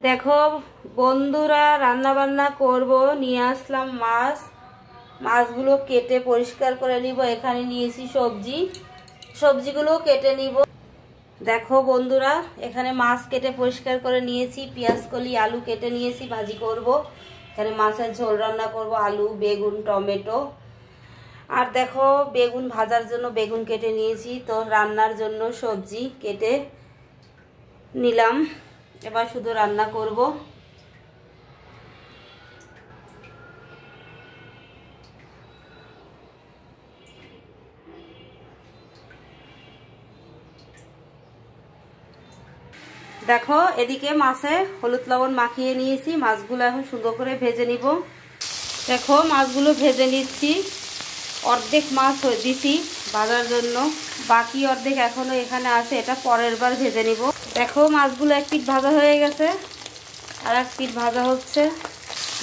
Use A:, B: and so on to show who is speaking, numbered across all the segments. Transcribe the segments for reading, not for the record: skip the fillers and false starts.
A: দেখো বন্ধুরা, রান্না বান্না করব। নিয়ে আসলাম মাছ। মাছগুলো কেটে পরিষ্কার করে নিব। এখানে নিয়েছি সবজিগুলো কেটে নিব। দেখো বন্ধুরা, এখানে মাছ কেটে পরিষ্কার করে নিয়েছি। পেঁয়াজ কলি আলু কেটে নিয়েছি, ভাজি করব। এখানে মাছের ঝোল রান্না করব, আলু বেগুন টমেটো। আর দেখো বেগুন ভাজার জন্য বেগুন কেটে নিয়েছি। তো রান্নার জন্য সবজি কেটে নিলাম। এবার শুধু রান্না করব। দেখো এদিকে মাছে হলুদ লবণ মাখিয়ে নিয়েছি। মাছগুলো এখন সুন্দর করে ভেজে নিব। দেখো মাছগুলো ভেজে নিচ্ছি। অর্ধেক মাছ দিছি ভাজার জন্য, বাকি অর্ধেক এখনো এখানে আছে, এটা পরের বার ভেজে নিব। দেখো মাছগুলো এক পিঠ ভাজা হয়ে গেছে, আর এক পিঠ ভাজা হচ্ছে।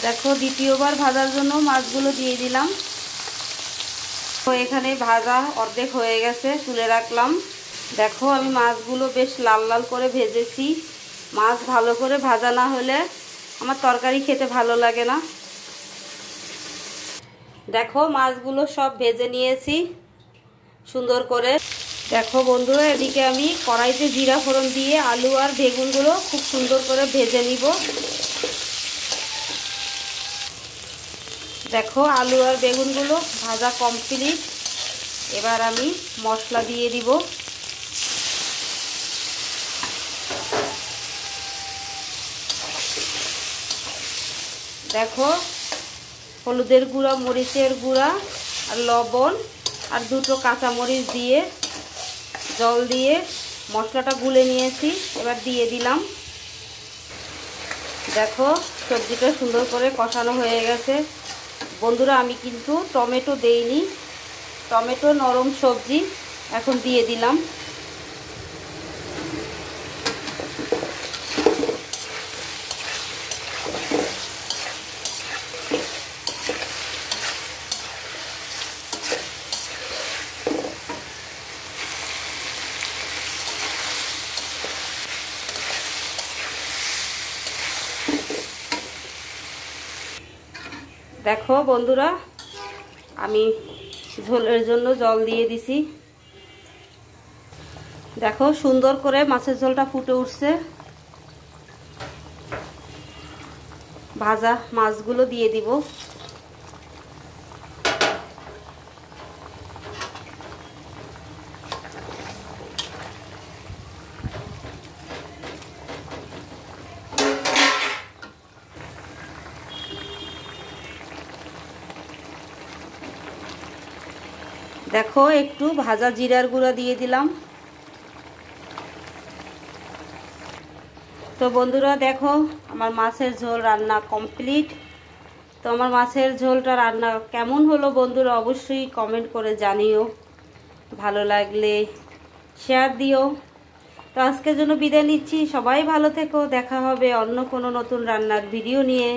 A: দেখো দ্বিতীয়বার ভাজার জন্য মাছগুলো দিয়ে দিলাম। তো এখানে ভাজা অর্ধেক হয়ে গেছে, তুলে রাখলাম। দেখো আমি মাছগুলো বেশ লাল লাল করে ভেজেছি। মাছ ভালো করে ভাজা না হলে আমার তরকারি খেতে ভালো লাগে না। দেখো মাছগুলো সব ভেজে নিয়েছি সুন্দর করে। দেখো বন্ধুরা, এদিকে আমি কড়াইতে জিরা ফোড়ন দিয়ে আলু আর বেগুনগুলো খুব সুন্দর করে ভেজে নিব। দেখো আলু আর বেগুনগুলো ভাজা কমপ্লিট। এবার আমি মশলা দিয়ে দিব। দেখো হলুদের গুঁড়া, মরিচের গুঁড়া আর লবণ আর দুটো কাঁচামরিচ দিয়ে জল দিয়ে মশলাটা গুলে নিয়েছি। এবার দিয়ে দিলাম। দেখো সবজিটা সুন্দর করে কষানো হয়ে গেছে। বন্ধুরা আমি কিন্তু টমেটো দেইনি, টমেটো নরম সবজি, এখন দিয়ে দিলাম। দেখো বন্ধুরা, আমি ঝোলের জন্য জল দিয়ে দিছি। দেখো সুন্দর করে মাছের ঝোলটা ফুটে উঠছে। ভাজা মাছগুলো দিয়ে দিব। দেখো একটু ভাজা জিরার গুঁড়া দিয়ে দিলাম। তো বন্ধুরা দেখো আমার মাছের ঝোল রান্না কমপ্লিট। তো আমার মাছের ঝোলটা রান্না কেমন হলো বন্ধুরা অবশ্যই কমেন্ট করে জানিও। ভালো লাগলে শেয়ার দিও। তো আজকের জন্য বিদায় নিচ্ছি। সবাই ভালো থেকো। দেখা হবে অন্য কোনো নতুন রান্নার ভিডিও নিয়ে।